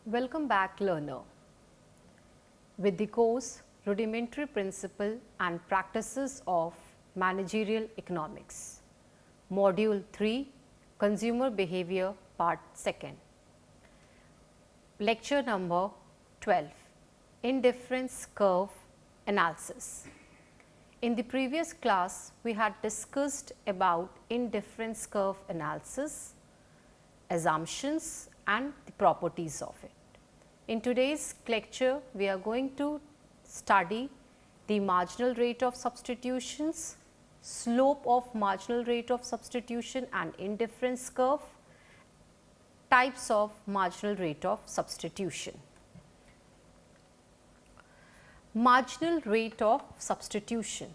Welcome back, learner. With the course Rudimentary Principle and Practices of Managerial Economics, Module 3, Consumer Behavior, Part 2nd. Lecture number 12, Indifference Curve Analysis. In the previous class, we had discussed about indifference curve analysis, assumptions and the properties of it. In today's lecture, we are going to study the marginal rate of substitutions, slope of marginal rate of substitution and indifference curve, types of marginal rate of substitution. Marginal rate of substitution.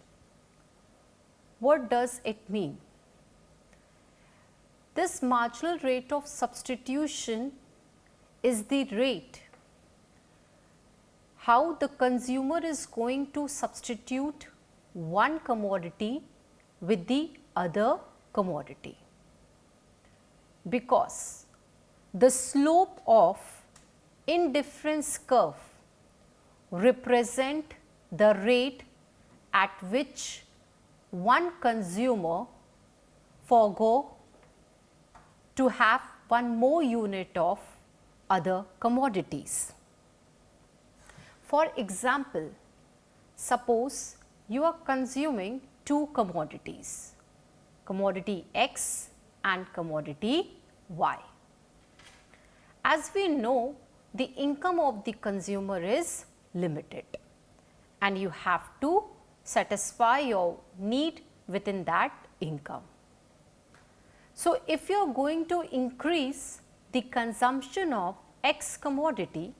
What does it mean? This marginal rate of substitution is the rate how the consumer is going to substitute one commodity with the other commodity, because the slope of indifference curve represent the rate at which one consumer forgo to have one more unit of other commodities. For example, suppose you are consuming two commodities, commodity X and commodity Y. As we know, the income of the consumer is limited and you have to satisfy your need within that income. So, if you are going to increase the consumption of X commodity,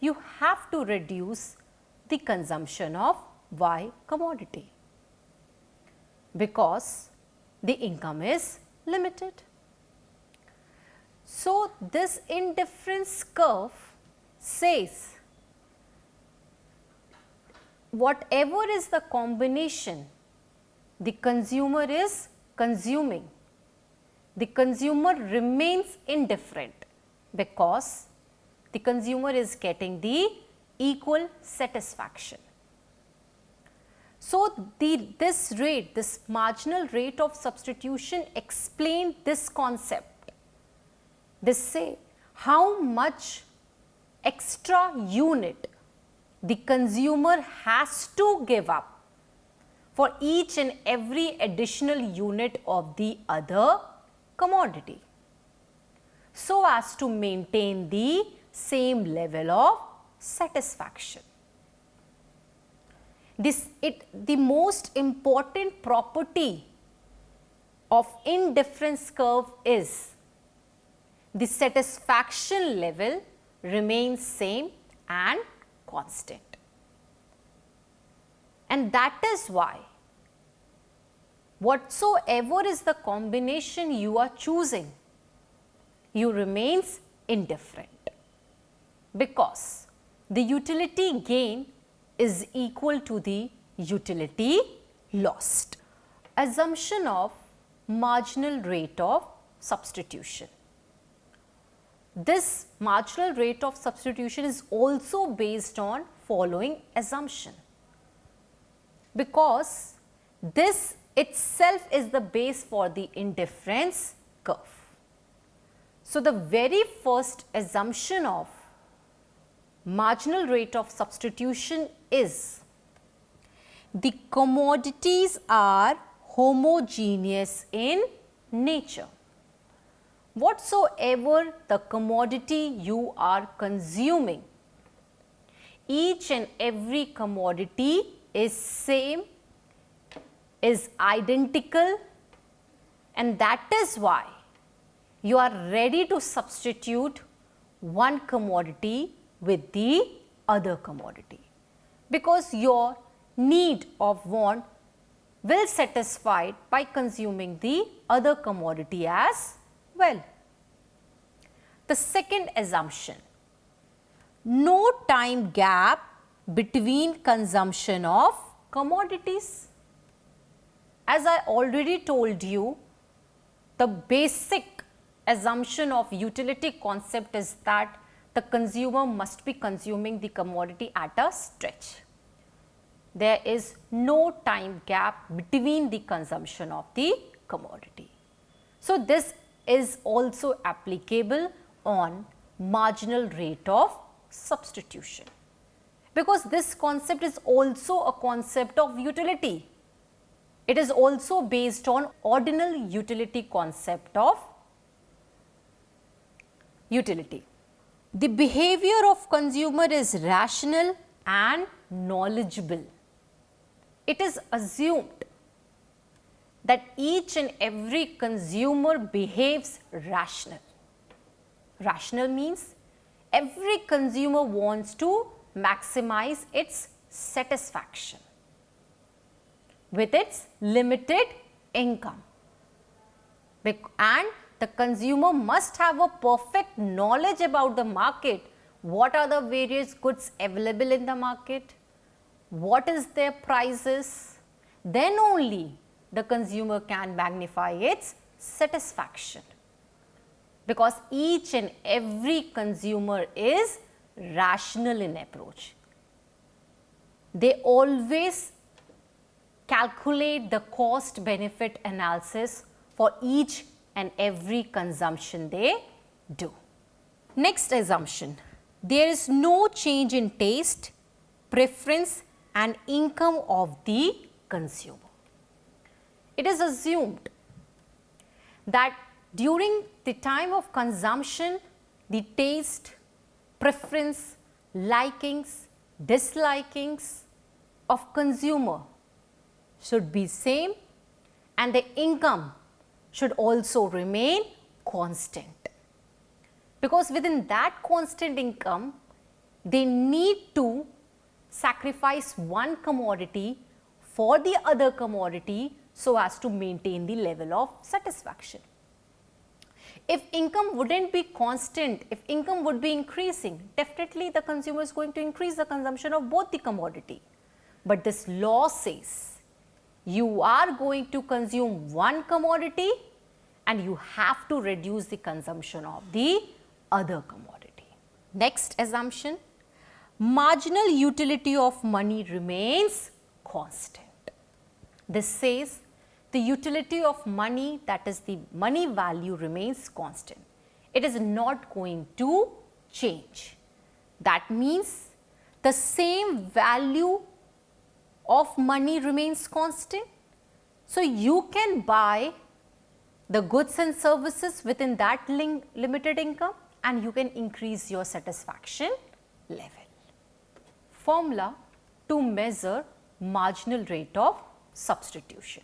you have to reduce the consumption of Y commodity, because the income is limited. So, this indifference curve says whatever is the combination the consumer is consuming, the consumer remains indifferent, because the consumer is getting the equal satisfaction. So, this rate, this marginal rate of substitution explain this concept. They say how much extra unit the consumer has to give up for each and every additional unit of the other commodity, so as to maintain the same level of satisfaction. The most important property of indifference curve is the satisfaction level remains same and constant. And that is why whatsoever is the combination you are choosing, you remains indifferent, because the utility gain is equal to the utility lost. Assumption of marginal rate of substitution. This marginal rate of substitution is also based on following assumption, because this itself is the base for the indifference curve. So, the very first assumption of marginal rate of substitution is the commodities are homogeneous in nature. Whatsoever the commodity you are consuming, each and every commodity is same, is identical, and that is why you are ready to substitute one commodity with the other commodity, because your need of want will satisfied by consuming the other commodity as well. The second assumption, no time gap between consumption of commodities. As I already told you, the basic assumption of utility concept is that the consumer must be consuming the commodity at a stretch. There is no time gap between the consumption of the commodity. So, this is also applicable on marginal rate of substitution, because this concept is also a concept of utility. It is also based on ordinal utility concept of utility. The behavior of consumer is rational and knowledgeable. It is assumed that each and every consumer behaves rational. Rational means every consumer wants to maximize its satisfaction with its limited income, and the consumer must have a perfect knowledge about the market. What are the various goods available in the market? What is their prices? Then only the consumer can magnify its satisfaction, because each and every consumer is rational in approach. They always calculate the cost benefit analysis for each and every consumption they do. Next assumption, there is no change in taste, preference and income of the consumer. It is assumed that during the time of consumption, the taste, preference, likings, dislikings of consumer should be same, and the income should also remain constant, because within that constant income they need to sacrifice one commodity for the other commodity so as to maintain the level of satisfaction. If income wouldn't be constant, if income would be increasing, definitely the consumer is going to increase the consumption of both the commodity. But this law says you are going to consume one commodity and you have to reduce the consumption of the other commodity. Next assumption, marginal utility of money remains constant. This says the utility of money, that is the money value, remains constant. It is not going to change. That means the same value of money remains constant. So, you can buy the goods and services within that limited income and you can increase your satisfaction level. Formula to measure marginal rate of substitution.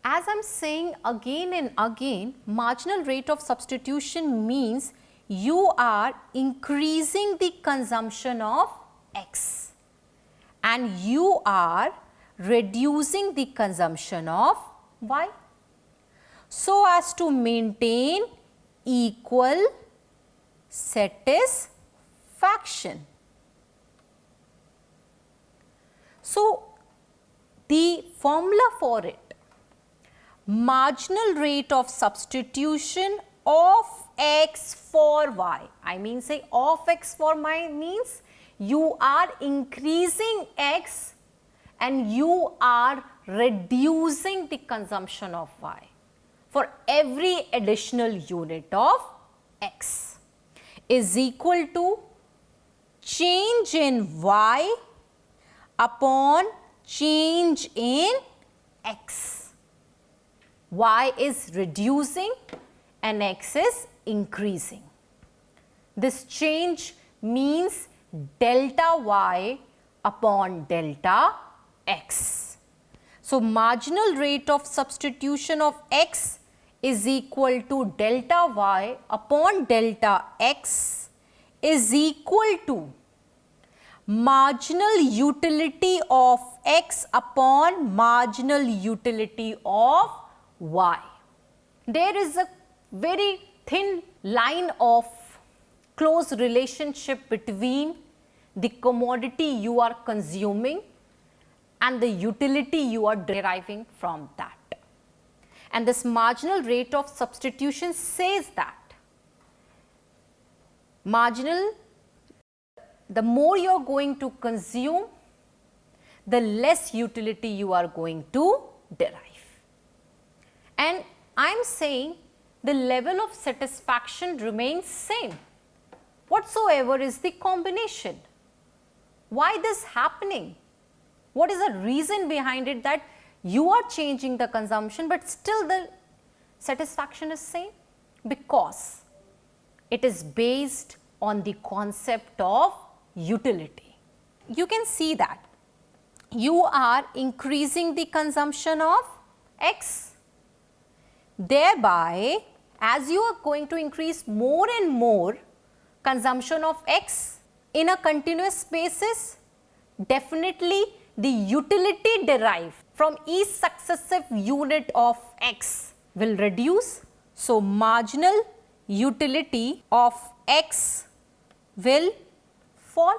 As I am saying again and again, marginal rate of substitution means you are increasing the consumption of X and you are reducing the consumption of Y, so as to maintain equal satisfaction. So, the formula for it, marginal rate of substitution of X for Y. I mean, say of X for Y means you are increasing X and you are reducing the consumption of Y for every additional unit of X is equal to change in Y upon change in X. Y is reducing and X is increasing. This change means delta Y upon delta X. So, marginal rate of substitution of X is equal to delta Y upon delta X is equal to marginal utility of X upon marginal utility of Y. There is a very thin line of close relationship between the commodity you are consuming and the utility you are deriving from that. And this marginal rate of substitution says that Marginal, the more you are going to consume, the less utility you are going to derive. And I am saying the level of satisfaction remains same whatsoever is the combination. Why this happening? What is the reason behind it that you are changing the consumption but still the satisfaction is same? Because it is based on the concept of utility. You can see that you are increasing the consumption of X. Thereby, as you are going to increase more and more consumption of X in a continuous basis, definitely the utility derived from each successive unit of X will reduce. So, marginal utility of X will fall,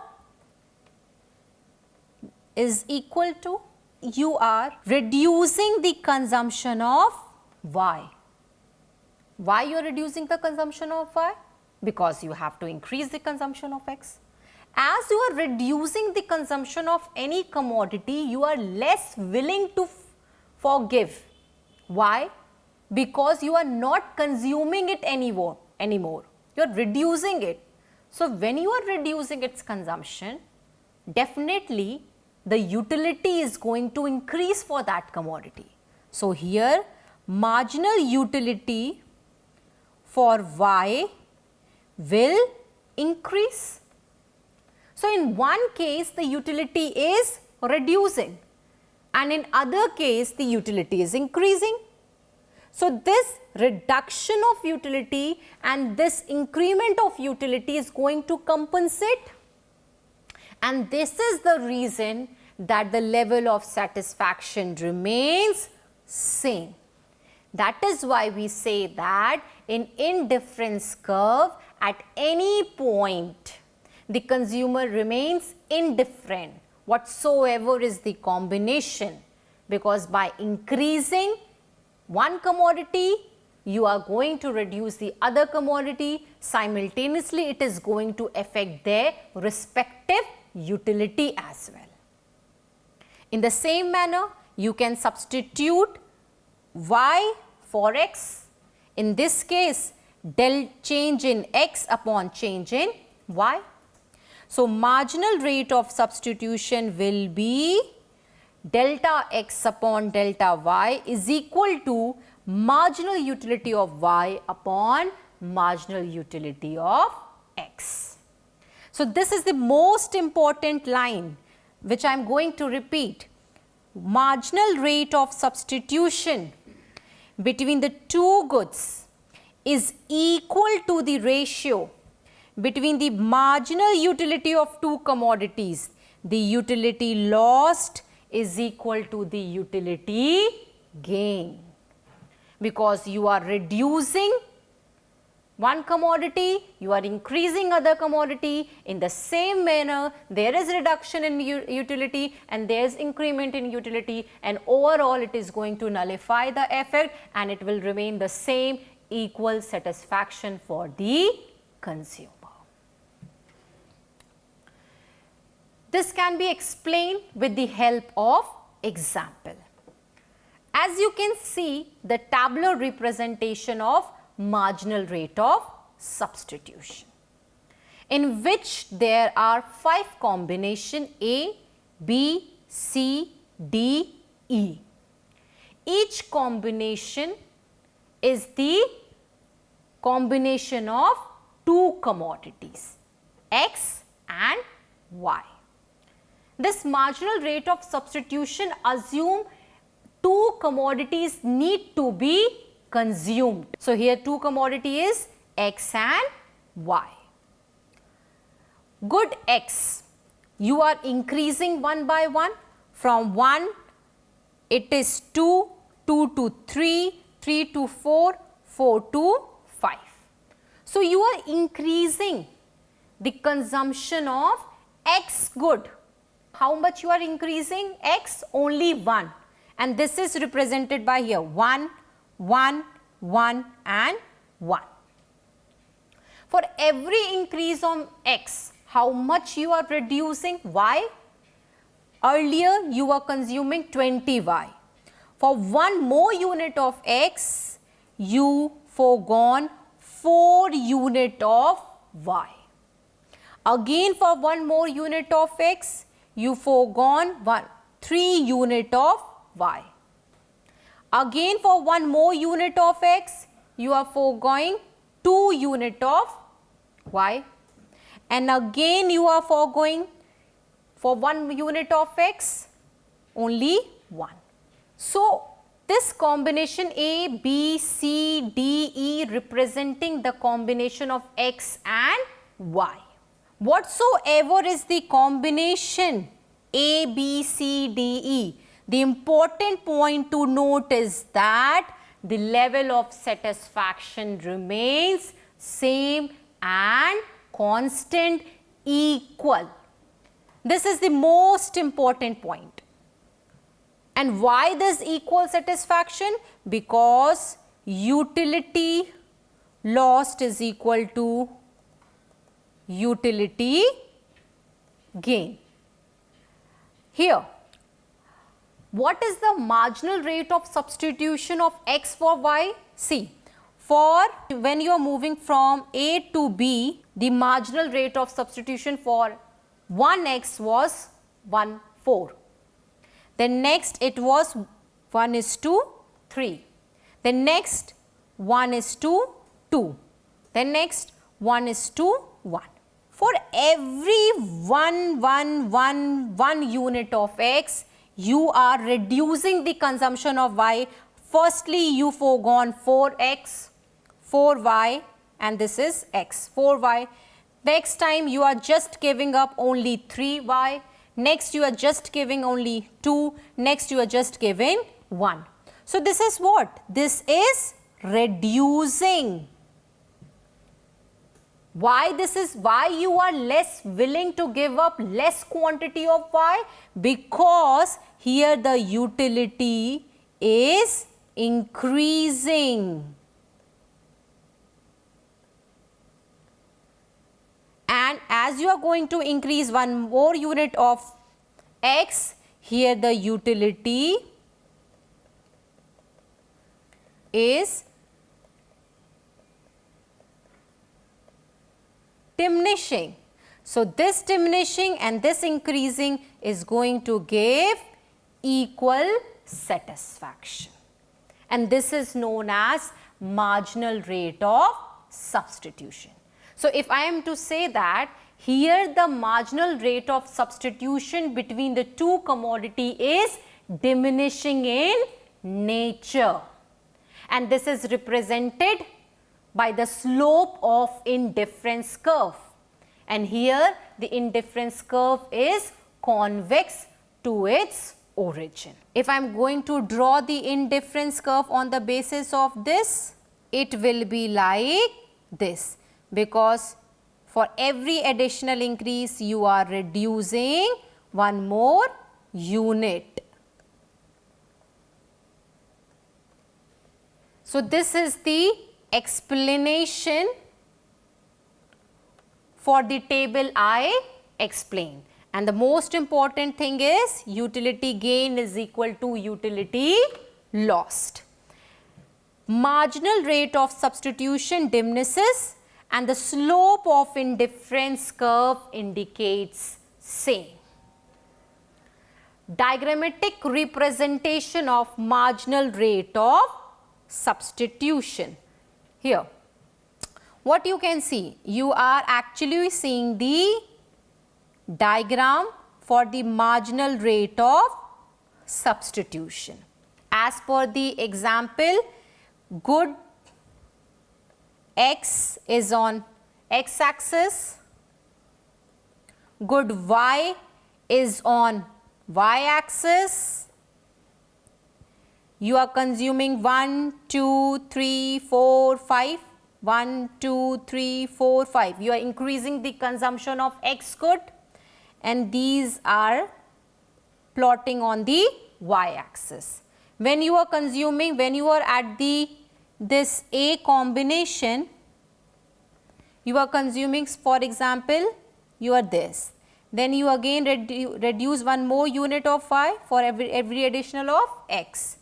is equal to you are reducing the consumption of Y. Why you are reducing the consumption of Y? Because you have to increase the consumption of X. As you are reducing the consumption of any commodity, you are less willing to forgive. Why? Because you are not consuming it anymore. You are reducing it. So, when you are reducing its consumption, definitely the utility is going to increase for that commodity. So, here marginal utility for Y will increase. So, in one case the utility is reducing and in other case the utility is increasing. So, this reduction of utility and this increment of utility is going to compensate, and this is the reason that the level of satisfaction remains same. That is why we say that in indifference curve at any point the consumer remains indifferent whatsoever is the combination, because by increasing one commodity you are going to reduce the other commodity, simultaneously it is going to affect their respective utility as well. In the same manner, you can substitute Y for X. In this case, del change in X upon change in Y. So, marginal rate of substitution will be delta X upon delta Y is equal to marginal utility of Y upon marginal utility of X. So, this is the most important line which I am going to repeat. Marginal rate of substitution between the two goods is equal to the ratio between the marginal utility of two commodities. The utility lost is equal to the utility gain, because you are reducing one commodity, you are increasing other commodity. In the same manner, there is reduction in utility and there is increment in utility, and overall it is going to nullify the effect and it will remain the same equal satisfaction for the consumer. This can be explained with the help of example. As you can see, the tabular representation of marginal rate of substitution, in which there are 5 combinations A, B, C, D, E. Each combination is the combination of two commodities X and Y. This marginal rate of substitution assume two commodities need to be consumed. So, here two commodity is X and Y. Good X, you are increasing one by one. From 1 it is 2, 2 to 3, 3 to 4, 4 to 5. So, you are increasing the consumption of X good. How much you are increasing? X only 1, and this is represented by here 1, 1, 1 and 1. For every increase on x, how much you are reducing y? Earlier you were consuming 20y. For one more unit of x, you foregone 4 unit of y. Again for one more unit of x, you foregone 3 unit of y. Again for one more unit of x, you are foregoing 2 unit of y. And again you are foregoing for 1 unit of x, only 1. So, this combination A, B, C, D, E representing the combination of x and y. Whatsoever is the combination A, B, C, D, E, the important point to note is that the level of satisfaction remains same and constant, equal. This is the most important point. And why this equal satisfaction? Because utility lost is equal to utility gain. Here, what is the marginal rate of substitution of x for y? See, for when you are moving from A to B, the marginal rate of substitution for 1x was 1,4. Then next it was 1:3. Then next 1:2. Then next 1:1. For every 1 unit of x, you are reducing the consumption of y. Firstly, you foregone 4x, 4y, and this is x, 4y. Next time you are just giving up only 3y. Next you are just giving only 2. Next you are just giving 1. So this is what? This is reducing. Why this is? Why you are less willing to give up less quantity of y? Because here the utility is increasing. And as you are going to increase one more unit of x, here the utility is diminishing. So this diminishing and this increasing is going to give equal satisfaction. And this is known as marginal rate of substitution. So if I am to say that here the marginal rate of substitution between the two commodity is diminishing in nature, and this is represented by the slope of indifference curve, and here the indifference curve is convex to its origin. If I am going to draw the indifference curve on the basis of this, it will be like this. Because for every additional increase you are reducing one more unit. So this is the explanation for the table I explained. And the most important thing is utility gain is equal to utility lost. Marginal rate of substitution diminishes and the slope of indifference curve indicates same. Diagrammatic representation of marginal rate of substitution. Here, what you can see? You are actually seeing the diagram for the marginal rate of substitution. As per the example, good x is on x axis, good y is on y axis. You are consuming 1, 2, 3, 4, 5. 1, 2, 3, 4, 5. You are increasing the consumption of x good, and these are plotting on the y axis. When you are consuming, when you are at this A combination, you are consuming, for example, you are this. Then you again reduce one more unit of y for every additional of x.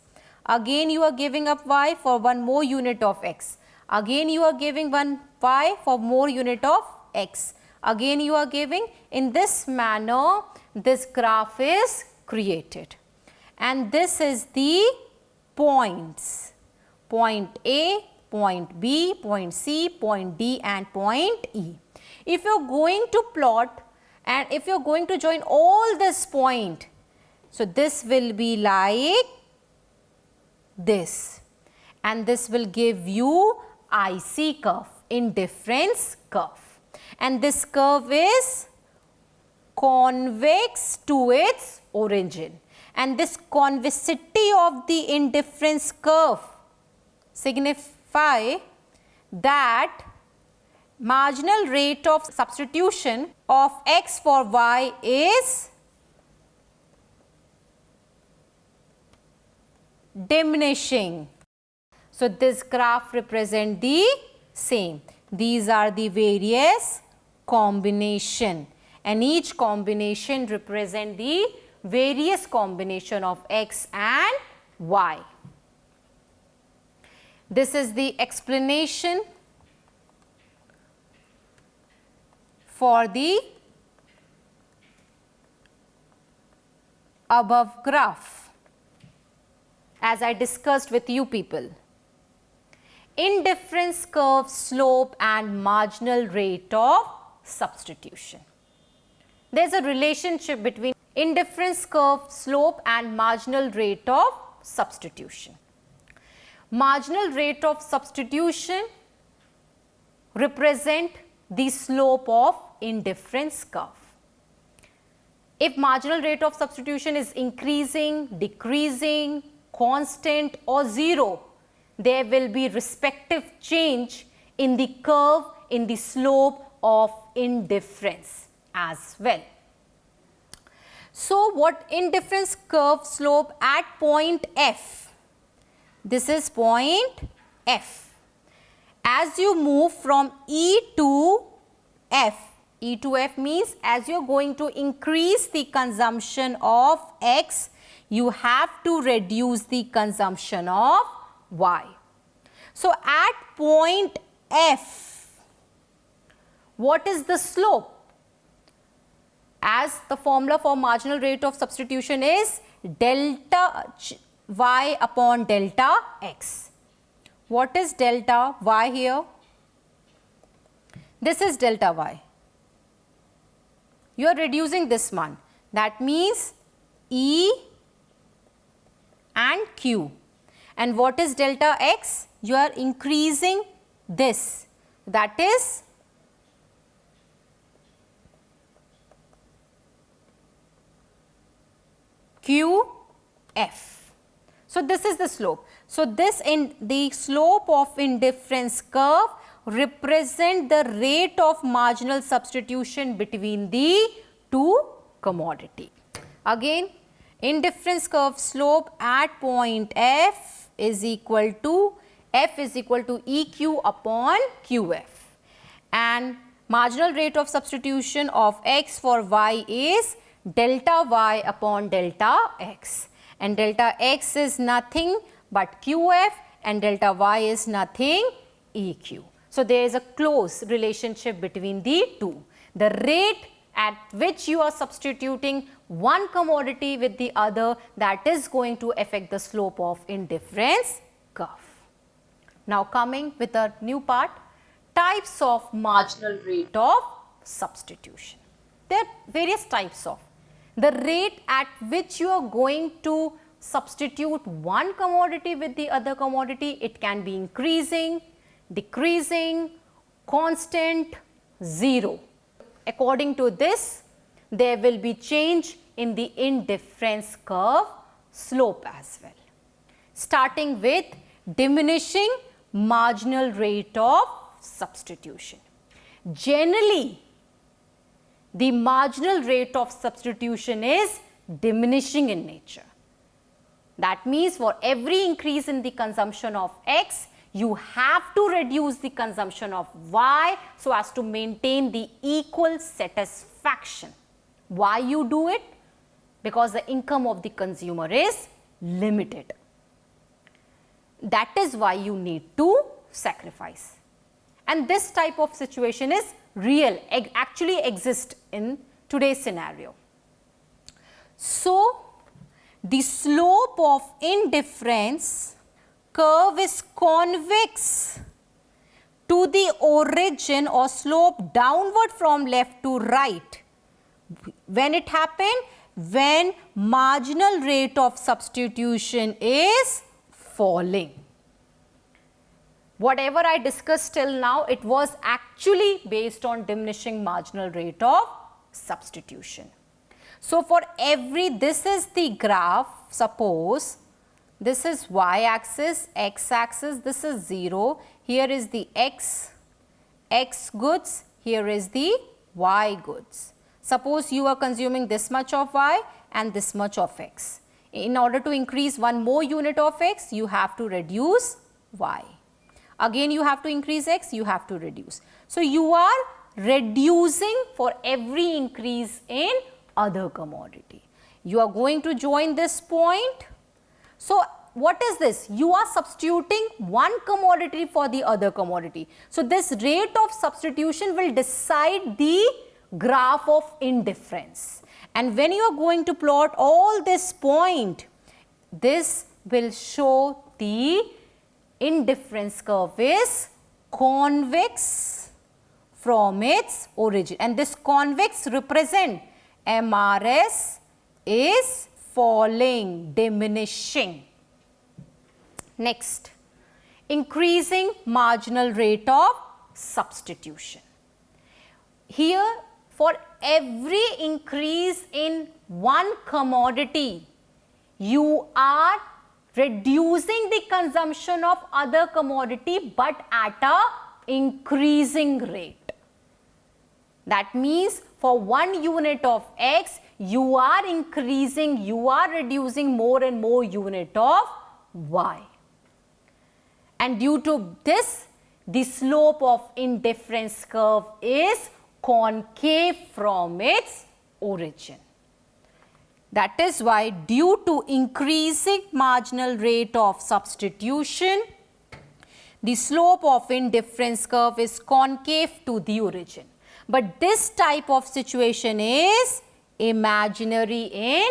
Again you are giving up y for one more unit of x. Again you are giving one y for more unit of x. Again you are giving. In this manner this graph is created, and this is the points, point A, point B, point C, point D and point E. If you are going to plot and if you are going to join all this point, so this will be like this, and this will give you IC curve, indifference curve, and this curve is convex to its origin, and this convexity of the indifference curve signify that marginal rate of substitution of x for y is diminishing. So this graph represents the same. These are the various combination, and each combination represent the various combination of x and y. This is the explanation for the above graph as I discussed with you people. Indifference curve, slope and marginal rate of substitution. There is a relationship between indifference curve, slope and marginal rate of substitution. Marginal rate of substitution represent the slope of indifference curve. If marginal rate of substitution is increasing, decreasing, constant or zero, there will be respective change in the curve, in the slope of indifference as well. So what indifference curve slope at point F? This is point F. As you move from E to F, E to F means as you are going to increase the consumption of X, you have to reduce the consumption of Y. So at point F, what is the slope? As the formula for marginal rate of substitution is delta Y upon delta X. What is delta Y here? This is delta Y. You are reducing this one. That means E and Q. And what is delta X? You are increasing this. That is QF. So this is the slope. So this in the slope of indifference curve represent the rate of marginal substitution between the two commodity. Again, indifference curve slope at point F is equal to EQ upon QF, and marginal rate of substitution of X for Y is delta Y upon delta X, and delta X is nothing but QF and delta Y is nothing EQ. So there is a close relationship between the two. The rate at which you are substituting one commodity with the other, that is going to affect the slope of indifference curve. Now coming with a new part, types of marginal rate of substitution. There are various types of. The rate at which you are going to substitute one commodity with the other commodity, it can be increasing, decreasing, constant, zero. According to this, there will be change in the indifference curve slope as well. Starting with diminishing marginal rate of substitution. Generally, the marginal rate of substitution is diminishing in nature. That means for every increase in the consumption of X, you have to reduce the consumption of Y so as to maintain the equal satisfaction. Why you do it? Because the income of the consumer is limited. That is why you need to sacrifice. And this type of situation is real, actually exists in today's scenario. So, the slope of indifference curve is convex to the origin or slope downward from left to right. When it happened? When marginal rate of substitution is falling. Whatever I discussed till now, it was actually based on diminishing marginal rate of substitution. So, for every, this is the graph, suppose this is y axis, x axis, this is 0, here is the x goods, here is the y goods. Suppose you are consuming this much of y and this much of x. In order to increase one more unit of x, you have to reduce y. Again you have to increase x, you have to reduce. So, you are reducing for every increase in other commodity. You are going to join this point. So, what is this? You are substituting one commodity for the other commodity. So, this rate of substitution will decide the graph of indifference. And when you are going to plot all this point, this will show the indifference curve is convex from its origin, and this convex represent MRS is falling, diminishing. Next, increasing marginal rate of substitution. Here, for every increase in one commodity, you are reducing the consumption of other commodity, but at a increasing rate. That means for 1 unit of x, you are increasing, you are reducing more and more unit of y. And due to this, the slope of indifference curve is concave from its origin. That is why, due to increasing marginal rate of substitution, the slope of indifference curve is concave to the origin. But this type of situation is imaginary in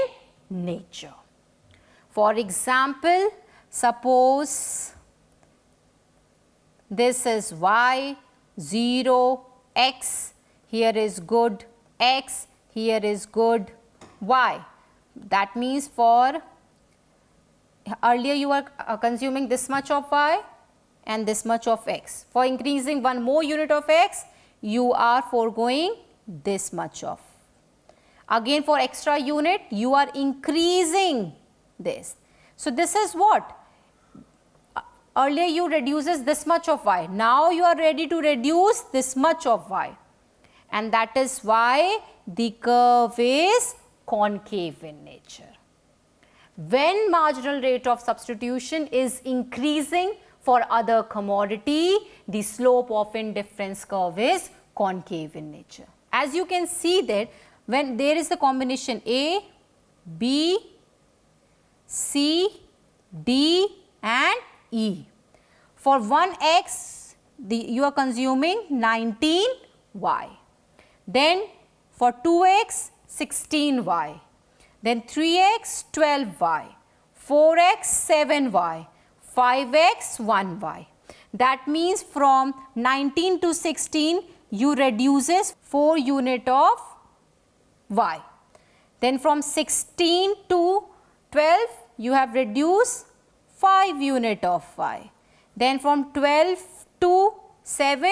nature. For example, suppose this is y, 0, x, here is good x, here is good y. That means for earlier you are consuming this much of y and this much of x. For increasing one more unit of x, you are foregoing this much of. Again for extra unit, you are increasing this. So, this is what? Earlier you reduces this much of y, now you are ready to reduce this much of y, and that is why the curve is concave in nature. When marginal rate of substitution is increasing for other commodity, the slope of indifference curve is concave in nature. As you can see that when there is the combination A, B, C, D and E. For 1x, you are consuming 19y. Then for 2x, 16y. Then 3x, 12y. 4x, 7y. 5x, 1y. That means from 19 to 16, you reduces 4 unit of y. Then from 16 to 12, you have reduced 5 unit of y. Then from 12 to 7,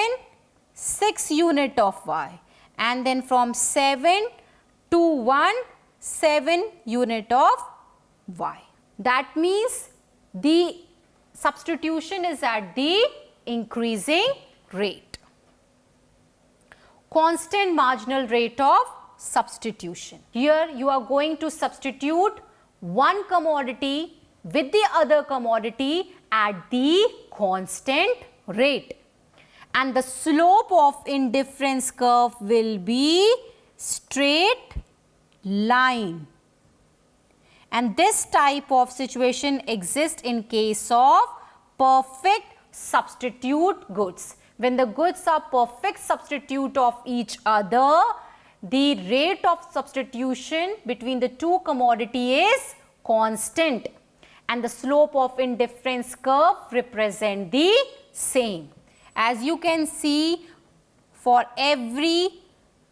6 unit of y. And then from 7 to 1, 7 unit of y. That means the substitution is at the increasing rate. Constant marginal rate of substitution. Here you are going to substitute one commodity with the other commodity at the constant rate. And the slope of indifference curve will be straight line. And this type of situation exists in case of perfect substitute goods. When the goods are perfect substitute of each other, the rate of substitution between the two commodity is constant and the slope of indifference curve represent the same. As you can see, for every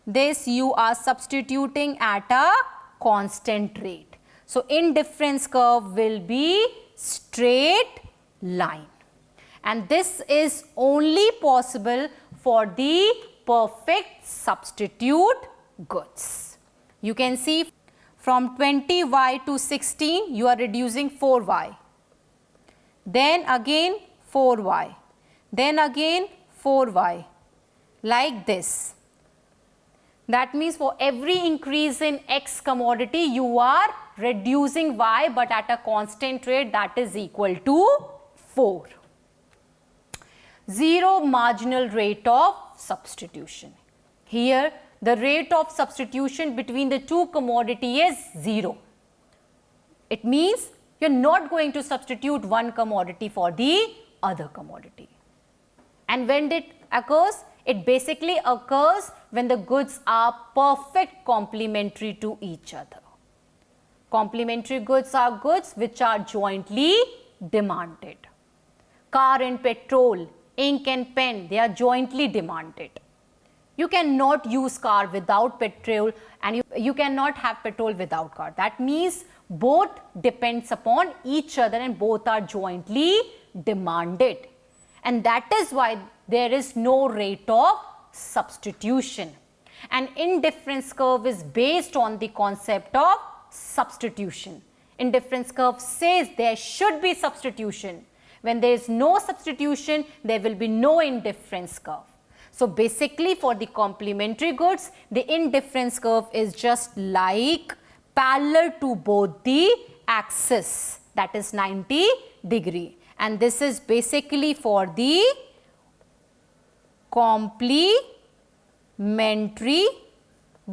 this you are substituting at a constant rate. So, indifference curve will be straight line, and this is only possible for the perfect substitute goods. You can see from 20y to 16 you are reducing 4y, then again 4y, then again 4y, like this. That means for every increase in x commodity you are reducing y, but at a constant rate, that is equal to 4. Zero marginal rate of substitution. Here the rate of substitution between the two commodity is 0. It means you are not going to substitute one commodity for the other commodity. And when it occurs, it basically occurs when the goods are perfect complementary to each other. Complementary goods are goods which are jointly demanded. Car and petrol, ink and pen, they are jointly demanded. You cannot use car without petrol, and you cannot have petrol without car. That means both depends upon each other and both are jointly demanded. And that is why there is no rate of substitution. An indifference curve is based on the concept of substitution. Indifference curve says there should be substitution. When there is no substitution, there will be no indifference curve. So basically for the complementary goods, the indifference curve is just like parallel to both the axis, that is 90 degree. And this is basically for the complementary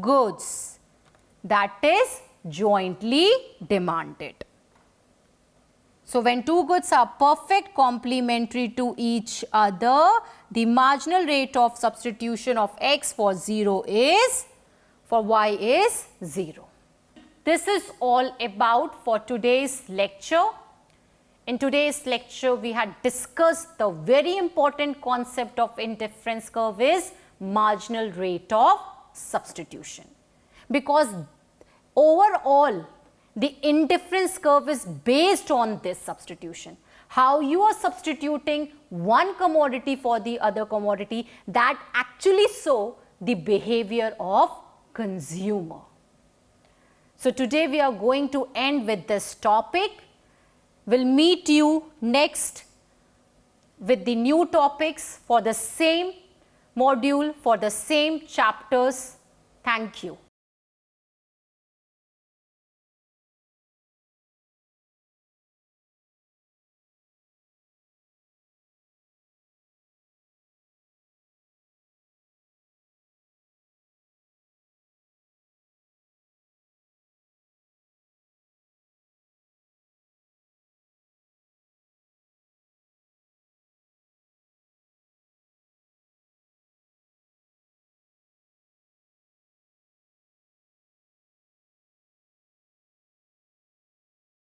goods, that is jointly demanded. So when two goods are perfect complementary to each other, the marginal rate of substitution of x for y is 0. This is all about for today's lecture. In today's lecture, we had discussed the very important concept of indifference curve is marginal rate of substitution. Because overall, the indifference curve is based on this substitution. How you are substituting one commodity for the other commodity, that actually show the behavior of consumer. So today we are going to end with this topic. We'll meet you next with the new topics for the same module, for the same chapters. Thank you.